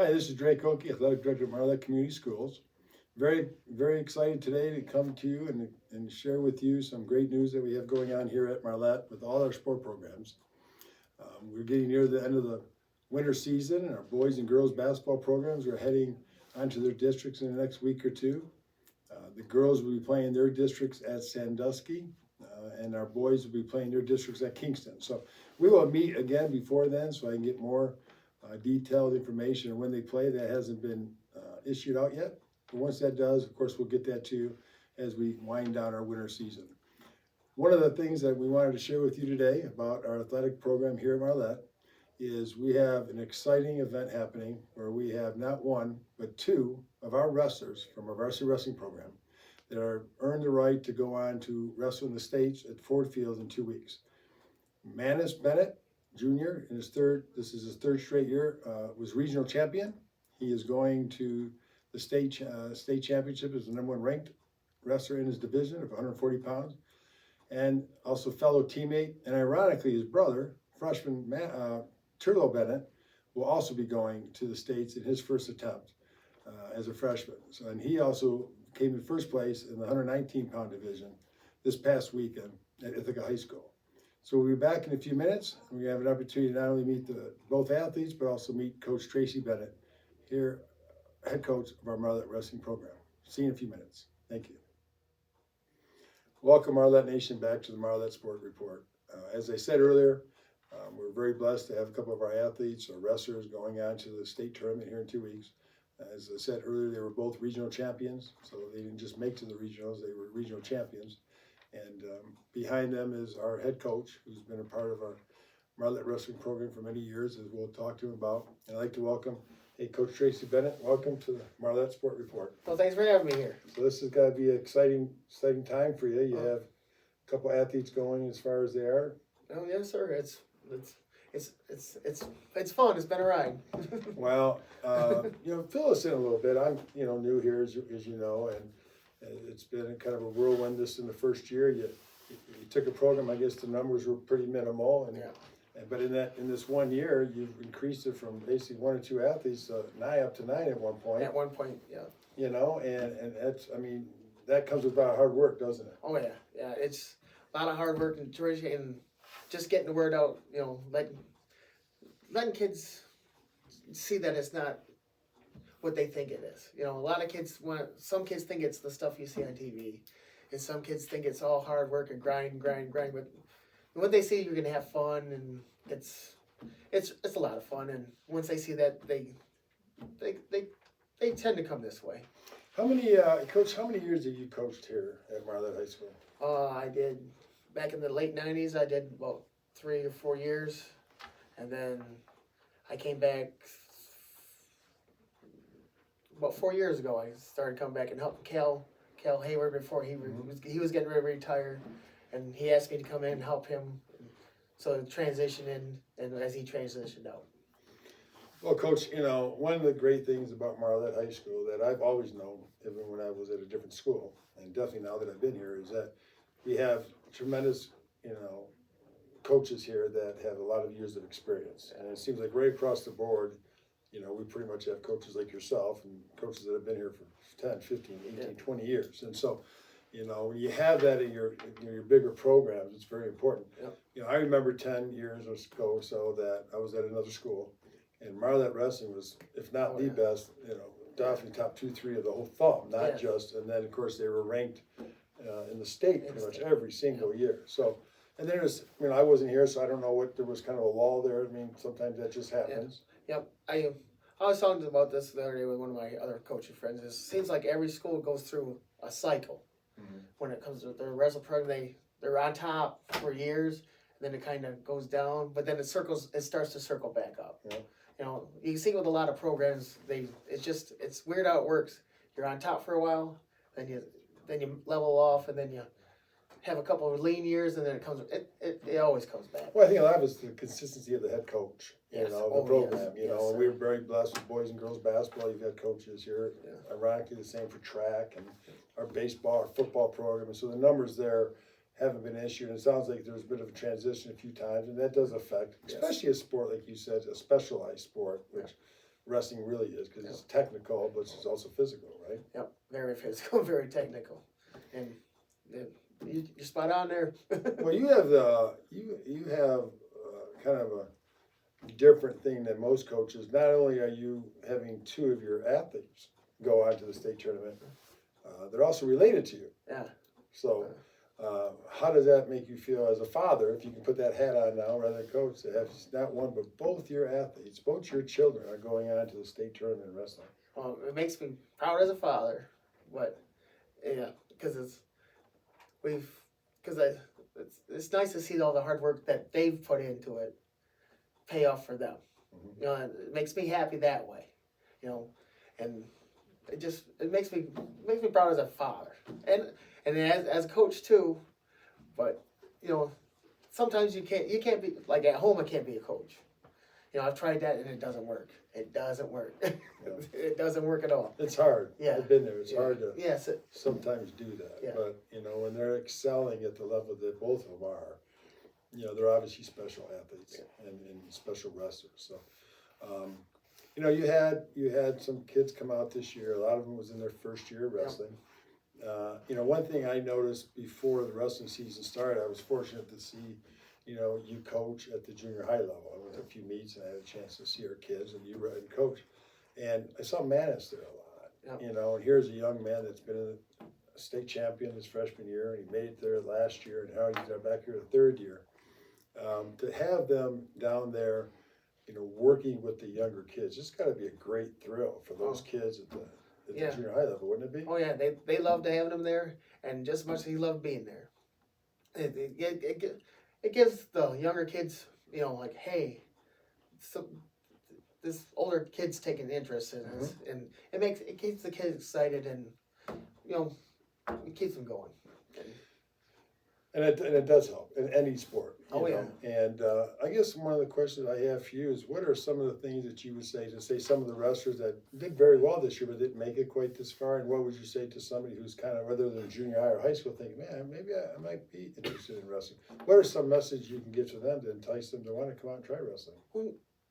Hi, this is Drake Okie, Athletic Director of Marlette Community Schools. Very excited today to come to you and share with you some great news that we have going on here at Marlette with all our sport programs. We're getting near the end of the winter season, and our boys and girls basketball programs are heading onto their districts in the next week or two. The girls will be playing their districts at Sandusky, and our boys will be playing their districts at Kingston. So we will meet again before then so I can get more detailed information on when they play. That hasn't been issued out yet. But once that does, of course, we'll get that to you as we wind down our winter season. One of the things that we wanted to share with you today about our athletic program here at Marlette is we have an exciting event happening where we have not one, but two of our wrestlers from our varsity wrestling program that are earned the right to go on to wrestle in the States at Ford Field in 2 weeks. Manus Bennett Jr. in this is his third straight year, was regional champion. He is going to the state championship as the #1 ranked wrestler in his division of 140 pounds. And also fellow teammate, and ironically his brother, freshman Turlo Bennett, will also be going to the States in his first attempt as a freshman. So, and he also came in first place in the 119-pound division this past weekend at Ithaca High School. So we'll be back in a few minutes. We have an opportunity to not only meet both athletes, but also meet Coach Tracy Bennett, here, head coach of our Marlette Wrestling program. See you in a few minutes. Thank you. Welcome, Marlette Nation, back to the Marlette Sport Report. As I said earlier, we're very blessed to have a couple of our athletes or wrestlers going on to the state tournament here in 2 weeks. As I said earlier, they were both regional champions, so they didn't just make to the regionals, they were regional champions. And behind them is our head coach, who's been a part of our Marlette Wrestling program for many years, as we'll talk to him about. And I'd like to welcome Coach Tracy Bennett. Welcome to the Marlette Sport Report. Well, thanks for having me here. So this is going to be an exciting time for you. You have a couple athletes going as far as they are. Oh yes, sir. It's fun. It's been a ride. Well, fill us in a little bit. I'm new here, as you know, and it's been kind of a whirlwind. This in the first year, you took a program. I guess the numbers were pretty minimal, and but in this 1 year, you've increased it from basically 1 or 2 athletes nigh up to 9 at one point. At one point, yeah. And that's, I mean, that comes with a lot of hard work, doesn't it? Oh yeah. It's a lot of hard work and just getting the word out. Letting kids see that it's not what they think it is. A lot of kids some kids think it's the stuff you see on TV, and some kids think it's all hard work and grind. But when they see you're gonna have fun, and it's a lot of fun, and once they see that, they tend to come this way. How many Coach? How many years have you coached here at Marlette High School? I did back in the late '90s. I did about 3 or 4 years, and then I came back about 4 years ago. I started coming back and helping Cal Hayward before he was getting ready to retire, and he asked me to come in and help him. So transition in, and as he transitioned out. Well, Coach, one of the great things about Marlette High School that I've always known, even when I was at a different school, and definitely now that I've been here, is that we have tremendous, coaches here that have a lot of years of experience. And it seems like right across the board, we pretty much have coaches like yourself and coaches that have been here for 10, 15, 18, 20 years. And so, when you have that in your bigger programs, it's very important. Yep. I remember 10 years ago so that I was at another school, and Marlette Wrestling was, if not the best, definitely top 2, 3 of the whole thumb, not just. And then of course they were ranked in the state pretty much every single year. So, and then there's, I wasn't here, so I don't know what there was kind of a lull there. I mean, sometimes that just happens. Yep. I was talking about this the other day with one of my other coaching friends. It seems like every school goes through a cycle. When it comes to their wrestle program, they're on top for years, and then it kind of goes down, but then it starts to circle back up. Yeah. You see with a lot of programs, it's weird how it works. You're on top for a while, then you level off, and then you have a couple of lean years, and then it always comes back. Well, I think a lot of it's the consistency of the head coach, Yes. the program. Yes. And we're very blessed with boys and girls basketball. You've got coaches here. Yeah. Ironically, the same for track and our baseball, our football program. And so the numbers there haven't been an issue. And it sounds like there's a bit of a transition a few times, and that does affect, especially a sport like you said, a specialized sport, which wrestling really is, because it's technical, but it's also physical, right? Yep, very physical, very technical, and you're spot on there. Well, you have kind of a different thing than most coaches. Not only are you having two of your athletes go on to the state tournament, they're also related to you. Yeah. So, how does that make you feel as a father, if you can put that hat on now rather than coach, to have not one but both your athletes, both your children are going on to the state tournament in wrestling? Well, it makes me proud as a father, but yeah, because it's nice to see all the hard work that they've put into it pay off for them. Mhm. You know, it makes me happy that way. You know, and it makes me proud as a father, and as a coach too. But you know, sometimes you can't be like at home. I can't be a coach. You know, I've tried that and it doesn't work. It doesn't work. It doesn't work at all. It's hard. Yeah. I've been there. It's hard to Yes. sometimes do that. Yeah. But, you know, when they're excelling at the level that both of them are, you know, they're obviously special athletes and special wrestlers. So, you know, you had some kids come out this year. A lot of them was in their first year of wrestling. You know, one thing I noticed before the wrestling season started, I was fortunate to see, you know, you coach at the junior high level. I went to a few meets and I had a chance to see our kids, and you were and coach. And I saw Manis there a lot, you know, and here's a young man that's been a state champion his freshman year, and he made it there last year, and now he's back here the third year. To have them down there, you know, working with the younger kids, it's got to be a great thrill for those kids at the junior high level, wouldn't it be? Oh yeah, they loved having him there, and just as much as he loved being there. It gives the younger kids, you know, like, hey, this older kid's taking interest in us, and it keeps the kids excited, and you know, it keeps them going. And it does help in any sport. Oh, yeah. And I guess one of the questions I have for you is, what are some of the things that you would say to some of the wrestlers that did very well this year but didn't make it quite this far? And what would you say to somebody who's kind of, whether they're junior high or high school, thinking, man, maybe I might be interested in wrestling? What are some messages you can give to them to entice them to want to come out and try wrestling?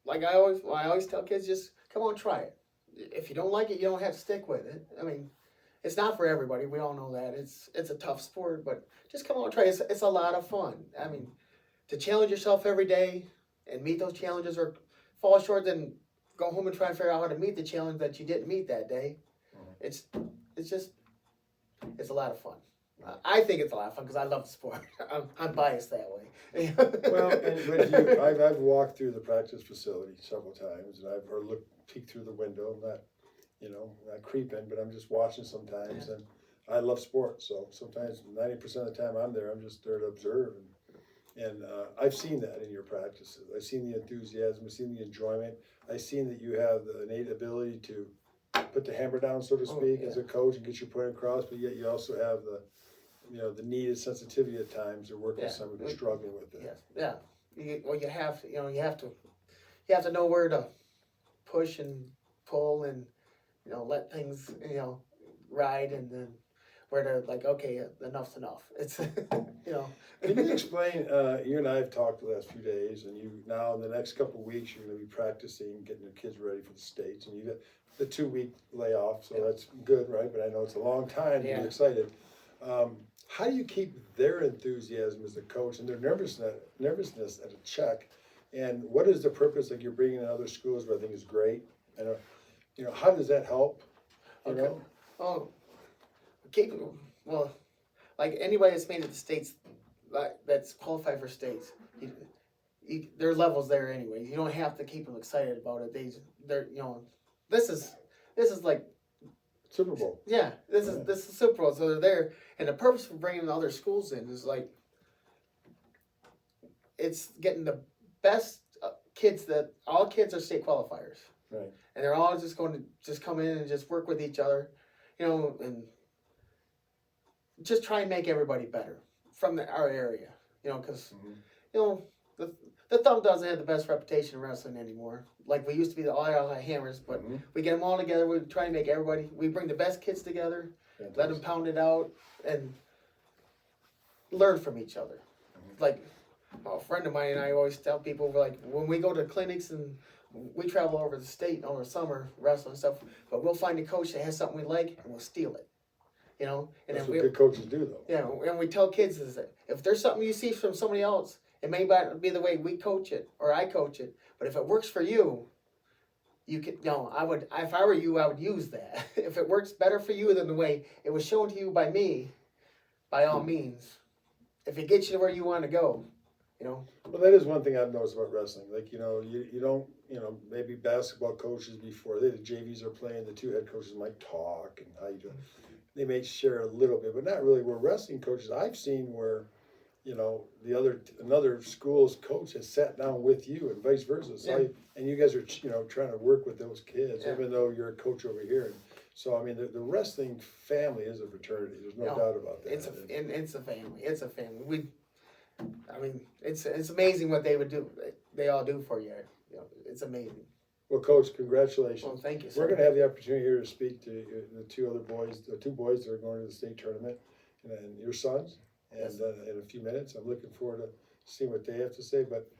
Like I always tell kids, just come on, try it. If you don't like it, you don't have to stick with it. I mean, it's not for everybody. We all know that. It's a tough sport, but just come on and try it. It's a lot of fun. I mean, to challenge yourself every day and meet those challenges, or fall short, then go home and try and figure out how to meet the challenge that you didn't meet that day. It's a lot of fun. I think it's a lot of fun because I love the sport. I'm biased that way. Well, and with you, I've walked through the practice facility several times, and I've peeked through the window. Not creeping, but I'm just watching sometimes, and I love sports. So sometimes 90% of the time I'm there, I'm just there to observe, and I've seen that in your practices. I've seen the enthusiasm, I've seen the enjoyment. I've seen that you have the innate ability to put the hammer down, so to speak, as a coach and get your point across, but yet you also have the needed sensitivity at times to work with somebody who's struggling with it. Yes. Yeah. You have to know where to push and pull and, let things, ride, and then where to, like, okay, enough's enough. It's, Can you explain, you and I have talked the last few days, and you now in the next couple of weeks, you're going to be practicing, getting the kids ready for the States, and you got the 2-week layoff, so that's good, right? But I know it's a long time to be excited. How do you keep their enthusiasm as a coach and their nervousness at a check? And what is the purpose, like you're bringing in other schools, where I think is great? And, how does that help? Oh, like anybody that's made it to States, that's qualified for States, there are levels there anyway. You don't have to keep them excited about it. They're this is like Super Bowl. Yeah, this is Super Bowl. So they're there, and the purpose for bringing the other schools in is like it's getting the best kids. That all kids are state qualifiers, right? And they're all just going to just come in and just work with each other, and just try and make everybody better from our area, because the Thumb doesn't have the best reputation in wrestling anymore. Like we used to be the all Hammers, but we get them all together. We try and make everybody. We bring the best kids together, let them pound it out, and learn from each other. Like a friend of mine and I always tell people, like, when we go to clinics and we travel over the state over summer, wrestling and stuff, but we'll find a coach that has something we like and we'll steal it, you know? And That's if what good coaches do, though. yeah, and we tell kids is that if there's something you see from somebody else, it may not be the way we coach it or I coach it, but if it works for you, you can, no, I would, if I were you, I would use that. If it works better for you than the way it was shown to you by me, by all means. If it gets you to where you want to go, you know. Well, that is one thing I've noticed about wrestling. Like, you don't, maybe basketball coaches before the JVs are playing, the two head coaches might talk and how you do. They may share a little bit, but not really. Where wrestling coaches I've seen where, another school's coach has sat down with you and vice versa. So and you guys are, trying to work with those kids, even though you're a coach over here. So, I mean, the wrestling family is a fraternity. There's no doubt about that. It's a family. It's a family. It's amazing what they would do. They all do for you. It's amazing. Well, Coach, congratulations. Well, thank you, sir. We're going to have the opportunity here to speak to the two boys that are going to the state tournament, and your sons, and in a few minutes. I'm looking forward to seeing what they have to say. But,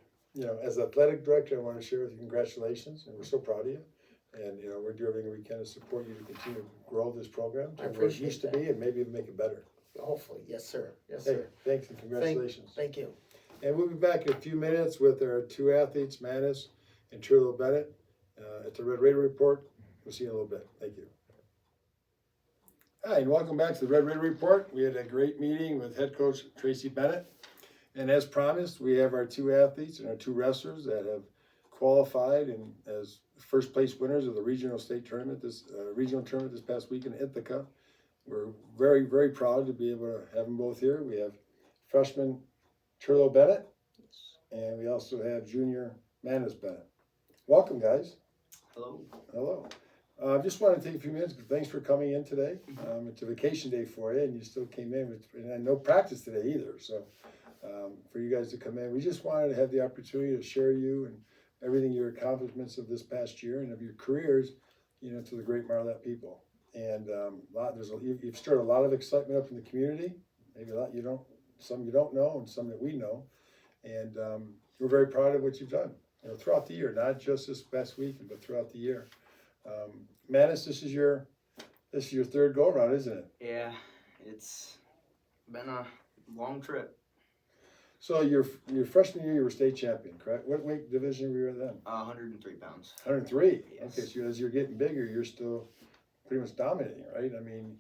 as athletic director, I want to share with you congratulations, and we're so proud of you. And, we're doing everything we can to support you to continue to grow this program to where it used to be and maybe even make it better. Hopefully. Yes, sir. Yes, sir. Thanks and congratulations. Thank you. And we'll be back in a few minutes with our two athletes, Manis and Trillo Bennett, at the Red Raider Report. We'll see you in a little bit. Thank you. Hi, and welcome back to the Red Raider Report. We had a great meeting with head coach Tracy Bennett. And as promised, we have our two athletes and our two wrestlers that have qualified and as first place winners of the regional tournament this past week in Ithaca. We're very, very proud to be able to have them both here. We have freshman Trillo Bennett, and we also have junior Manis Bennett. Welcome, guys. Hello. Hello. I just wanted to take a few minutes. Thanks for coming in today. It's a vacation day for you, and you still came in. And no practice today either. So for you guys to come in, we just wanted to have the opportunity to share you and everything, your accomplishments of this past year and of your careers, to the great Marlette people. And you've stirred a lot of excitement up in the community. Maybe a lot some you don't know, and some that we know. And we're very proud of what you've done, throughout the year, not just this past weekend, but throughout the year. Manis, this is your third go around, isn't it? Yeah, it's been a long trip. So your freshman year, you were state champion, correct? What weight division were you in then? 103 pounds. 103. Yes. Okay, so as you're getting bigger, you're still pretty much dominating, right? I mean,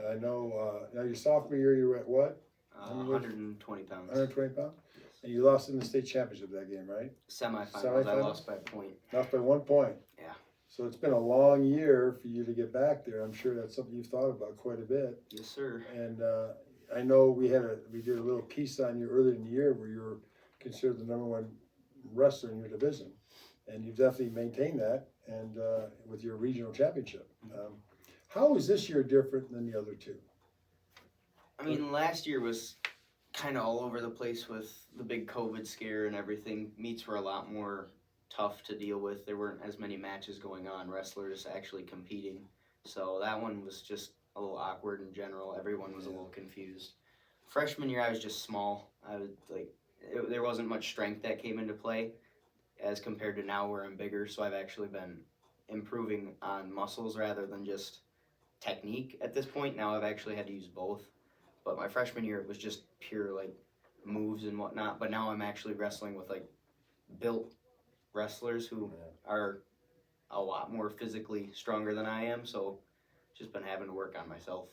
I know now your sophomore year, you were at what? 120 pounds. 120 pounds? Yes. And you lost in the state championship that game, right? Semifinals. I lost by a point. Lost by 1 point. Yeah. So it's been a long year for you to get back there. I'm sure that's something you've thought about quite a bit. Yes, sir. And I know we did a little piece on you earlier in the year where you were considered the #1 wrestler in your division, and you've definitely maintained that. And with your regional championship, how is this year different than the other two? I mean, last year was kind of all over the place with the big COVID scare and everything. Meets were a lot more tough to deal with. There weren't as many matches going on, wrestlers actually competing. So that one was just a little awkward in general. Everyone was a little confused. Freshman year, I was just small. There wasn't much strength that came into play as compared to now where I'm bigger. So I've actually been improving on muscles rather than just technique at this point. Now I've actually had to use both. But my freshman year, it was just pure moves and whatnot. But now I'm actually wrestling with built wrestlers who are a lot more physically stronger than I am. So just been having to work on myself.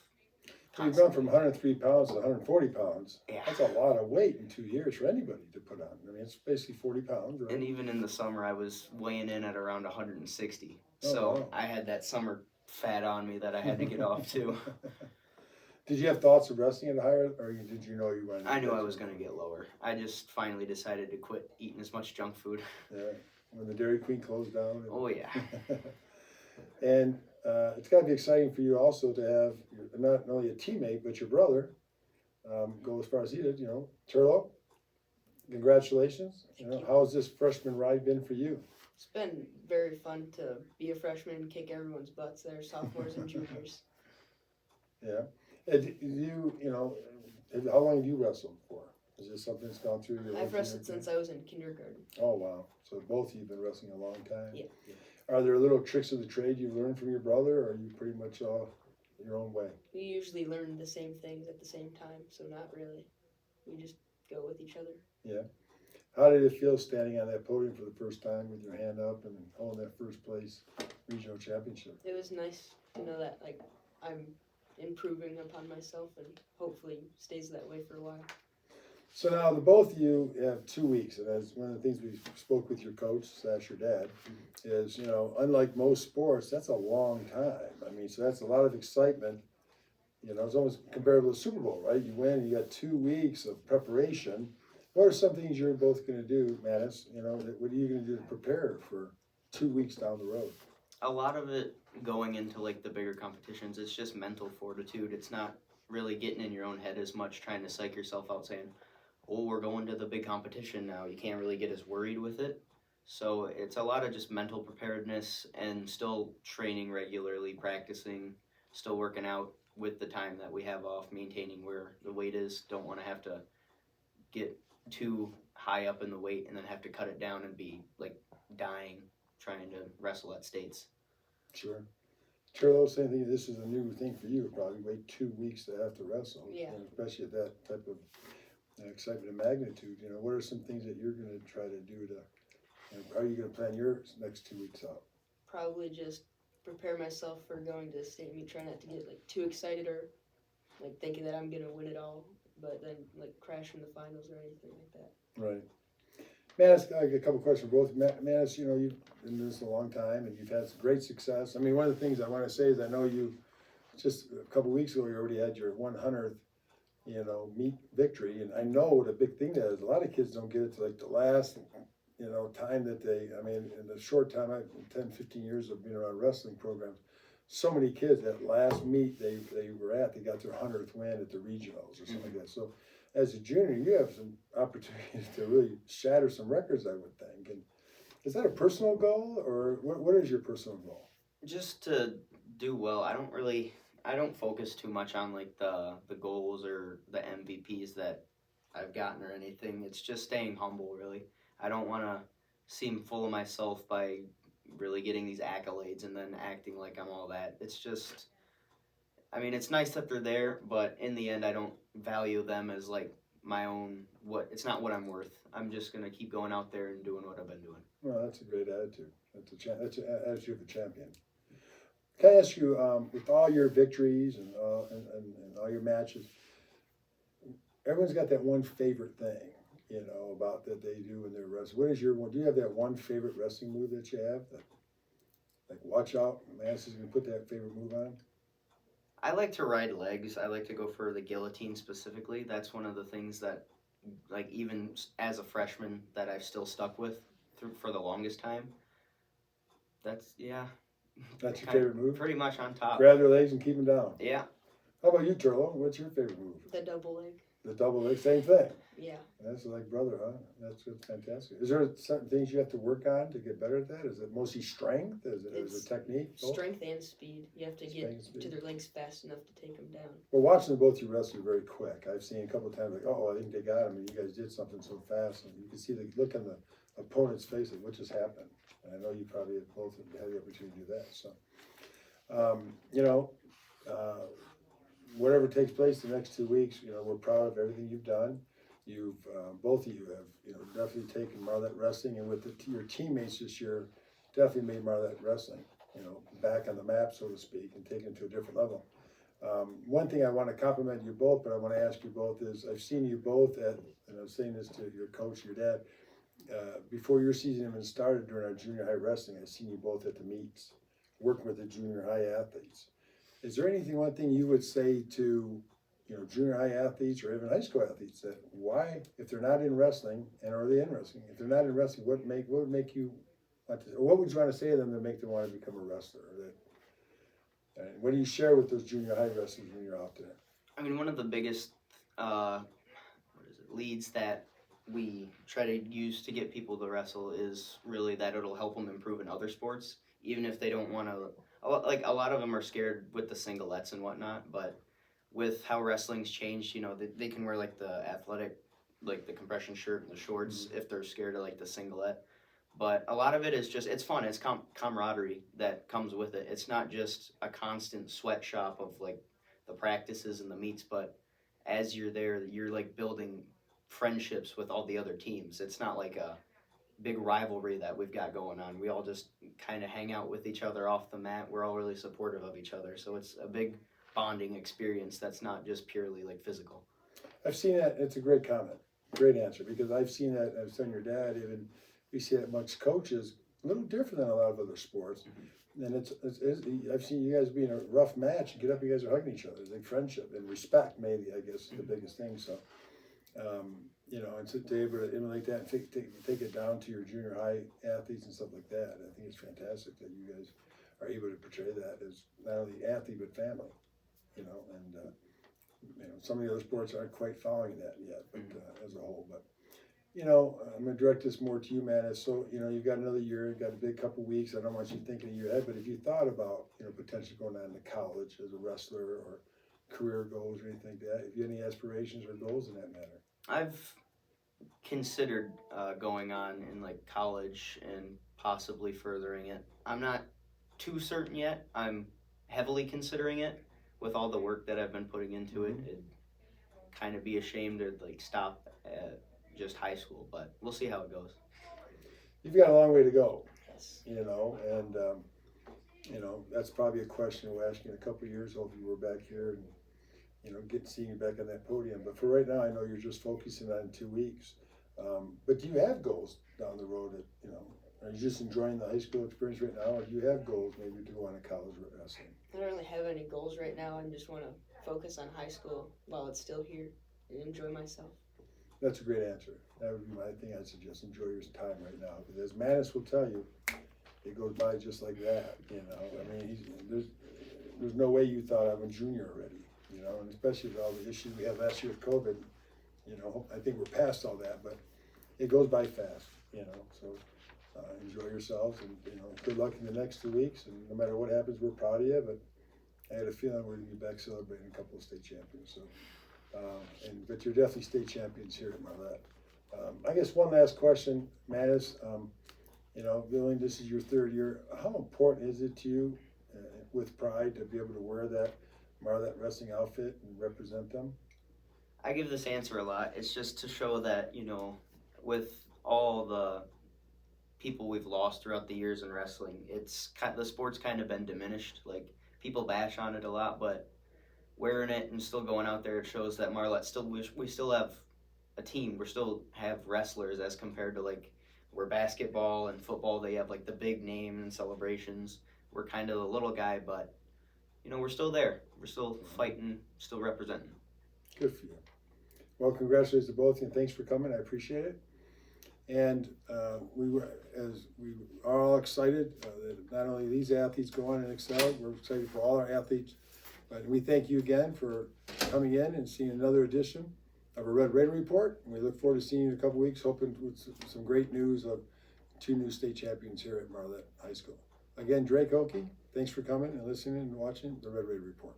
So you've gone from 103 pounds to 140 pounds. Yeah. That's a lot of weight in 2 years for anybody to put on. I mean, it's basically 40 pounds, right? And even in the summer, I was weighing in at around 160. Oh, So wow. I had that summer fat on me that I had to get off too. Did you have thoughts of wrestling at higher, or did you know you wanted? I knew I was going to get lower. I just finally decided to quit eating as much junk food. Yeah, when the Dairy Queen closed down. Oh, yeah. And it's got to be exciting for you also to have not only a teammate, but your brother go as far as he did, Turlo. Congratulations. How's this freshman ride been for you? It's been very fun to be a freshman and kick everyone's butts there, sophomores and juniors. Yeah. And how long have you wrestled for? Is this something that's gone through your? I've wrestled since I was in kindergarten. Oh wow! So both of you've been wrestling a long time. Yeah. Are there little tricks of the trade you've learned from your brother, or are you pretty much all your own way? We usually learn the same things at the same time, so not really. We just go with each other. How did it feel standing on that podium for the first time with your hand up and holding that first place regional championship? It was nice to know that like I'm improving upon myself and hopefully stays that way for a while. So now the both of you have 2 weeks, and as one of the things we spoke with your coach / your dad is, unlike most sports, that's a long time. I mean, so that's a lot of excitement. It's almost comparable to the Super Bowl, right? You win, you got 2 weeks of preparation. What are some things you're both going to do, Manus? What are you going to do to prepare for 2 weeks down the road? A lot of it going into like the bigger competitions, it's just mental fortitude. It's not really getting in your own head as much, trying to psych yourself out saying, oh, we're going to the big competition now. You can't really get as worried with it. So it's a lot of just mental preparedness and still training regularly, practicing, still working out with the time that we have off, maintaining where the weight is. Don't want to have to get too high up in the weight and then have to cut it down and be like dying trying to wrestle at states. Sure. Turlo, same thing. This is a new thing for you. Probably wait 2 weeks to have to wrestle. Yeah. Especially at that type of excitement and magnitude. What are some things that you're going to try to do to? How are you going to plan your next 2 weeks out? Probably just prepare myself for going to the state meet. Try not to get like too excited or like thinking that I'm gonna win it all, but then like crash in the finals or anything like that. Right. Manus, I got a couple questions for both. Manus, you've been doing this a long time and you've had some great success. I mean, one of the things I want to say is I know you just a couple weeks ago you already had your 100th meet victory, and I know what a big thing that is. A lot of kids don't get it to like the last time that in the short time, 10, 15 years of being around wrestling programs, so many kids that last meet they got their 100th win at the regionals or something like that. So as a junior, you have some opportunities to really shatter some records, I would think. And is that a personal goal, or what is your personal goal? Just to do well. I don't focus too much on like the goals or the MVPs that I've gotten or anything. It's just staying humble, really. I don't want to seem full of myself by really getting these accolades and then acting like I'm all that. It's just, it's nice that they're there, but in the end, I don't value them as like my own. It's not what I'm worth. I'm just gonna keep going out there and doing what I've been doing. Well, that's a great attitude. That's an attitude of a champion. Can I ask you, with all your victories and all your matches, everyone's got that one favorite thing, about that they do in their wrestling. What is your one? Do you have that one favorite wrestling move that you have? Like, watch out, Manus is going to put that favorite move on? I like to ride legs. I like to go for the guillotine specifically. That's one of the things that, like, even as a freshman, that I've still stuck with for the longest time. That's your favorite move? Pretty much on top. Grab their legs and keep them down. Yeah. How about you, Turlo? What's your favorite move? The double leg. The double leg, same thing. Yeah. That's like brother, huh? That's fantastic. Is there certain things you have to work on to get better at that? Is it mostly strength? Is it technique? Strength and speed. You have to get Speed. to their legs fast enough to take them down. Well, watching both you wrestle very quick. I've seen a couple of times like, I think they got him, and you guys did something so fast, and you can see the look on the opponent's face of what just happened. And I know you probably have both had the opportunity to do that. So, whatever takes place the next 2 weeks, we're proud of everything you've done. You've both of you have definitely taken Marlette wrestling, and with your teammates this year, definitely made Marlette wrestling back on the map, so to speak, and taken it to a different level. One thing I want to compliment you both, but I want to ask you both is I've seen you both and I was saying this to your coach, your dad, before your season even started during our junior high wrestling. I've seen you both at the meets, working with the junior high athletes. Is there one thing you would say to junior high athletes or even high school athletes that why, if they're not in wrestling, and are they in wrestling? If they're not in wrestling, what would make you want to, or what would you want to say to them to make them want to become a wrestler? What do you share with those junior high wrestlers when you're out there? One of the biggest leads that we try to use to get people to wrestle is really that it'll help them improve in other sports, even if they don't want to. Like a lot of them are scared with the singlets and whatnot, but with how wrestling's changed, they can wear like the athletic like the compression shirt and the shorts if they're scared of like the singlet. But a lot of it is just, it's fun. It's camaraderie that comes with it. It's not just a constant sweatshop of like the practices and the meets, but as you're there, you're like building friendships with all the other teams. It's not like a big rivalry that we've got going on. We all just kind of hang out with each other off the mat. We're all really supportive of each other. So it's a big bonding experience that's not just purely like physical. I've seen that. It's a great comment, great answer, because I've seen that. I've seen your dad even. We see that amongst coaches, a little different than a lot of other sports. And it's I've seen you guys be in a rough match. You get up, you guys are hugging each other. It's like friendship and respect, maybe, I guess, is the biggest thing. So, you know, and to be able to emulate that and take it down to your junior high athletes and stuff like that, I think it's fantastic that you guys are able to portray that as not only athlete but family, you know, and you know, some of the other sports aren't quite following that yet, but as a whole. But you know, I'm gonna direct this more to you, man. So you know, you've got another year, you've got a big couple weeks. I don't want you thinking in your head, but if you thought about, you know, potentially going on to college as a wrestler or career goals or anything like that, if you have any aspirations or goals in that matter. I've considered going on in like college and possibly furthering it. I'm not too certain yet. I'm heavily considering it with all the work that I've been putting into it. It'd kind of be a shame to like stop at just high school, but we'll see how it goes. You've got a long way to go, Yes. you know, and you know, that's probably a question we'll ask you in a couple of years. Hopefully we're back here and, you know, seeing you back on that podium. But for right now, I know you're just focusing on 2 weeks. But do you have goals down the road that, you know, are you just enjoying the high school experience right now, or do you have goals maybe to go on to college wrestling? I don't really have any goals right now. I just want to focus on high school while it's still here and enjoy myself. That's a great answer. That would be my thing. I'd suggest enjoy your time right now, because as Manus will tell you, it goes by just like that. You know, I mean, there's no way you thought I'm a junior already. You know, and especially with all the issues we had last year with COVID. You know, I think we're past all that, but it goes by fast. You know, so enjoy yourselves, and you know, good luck in the next 2 weeks. And no matter what happens, we're proud of you. But I had a feeling we're gonna be back celebrating a couple of state champions. So. But you're definitely state champions here at Marlette. I guess one last question, Manus. You know, Billy, this is your 3rd year. How important is it to you, with pride, to be able to wear that Marlette wrestling outfit and represent them? I give this answer a lot. It's just to show that, you know, with all the people we've lost throughout the years in wrestling, the sport's kind of been diminished. Like, people bash on it a lot, but wearing it and still going out there, it shows that Marlette we still have a team. We still have wrestlers, as compared to like where basketball and football, they have like the big name and celebrations. We're kind of the little guy, but you know, we're still there. We're still fighting, still representing. Good for you. Well, congratulations to both of you, and thanks for coming. I appreciate it. And we are all excited that not only these athletes go on and excel, we're excited for all our athletes. But we thank you again for coming in and seeing another edition of a Red Raider Report. And we look forward to seeing you in a couple weeks, hoping with some great news of 2 new state champions here at Marlette High School. Again, Drake Okie, thanks for coming and listening and watching the Red Raider Report.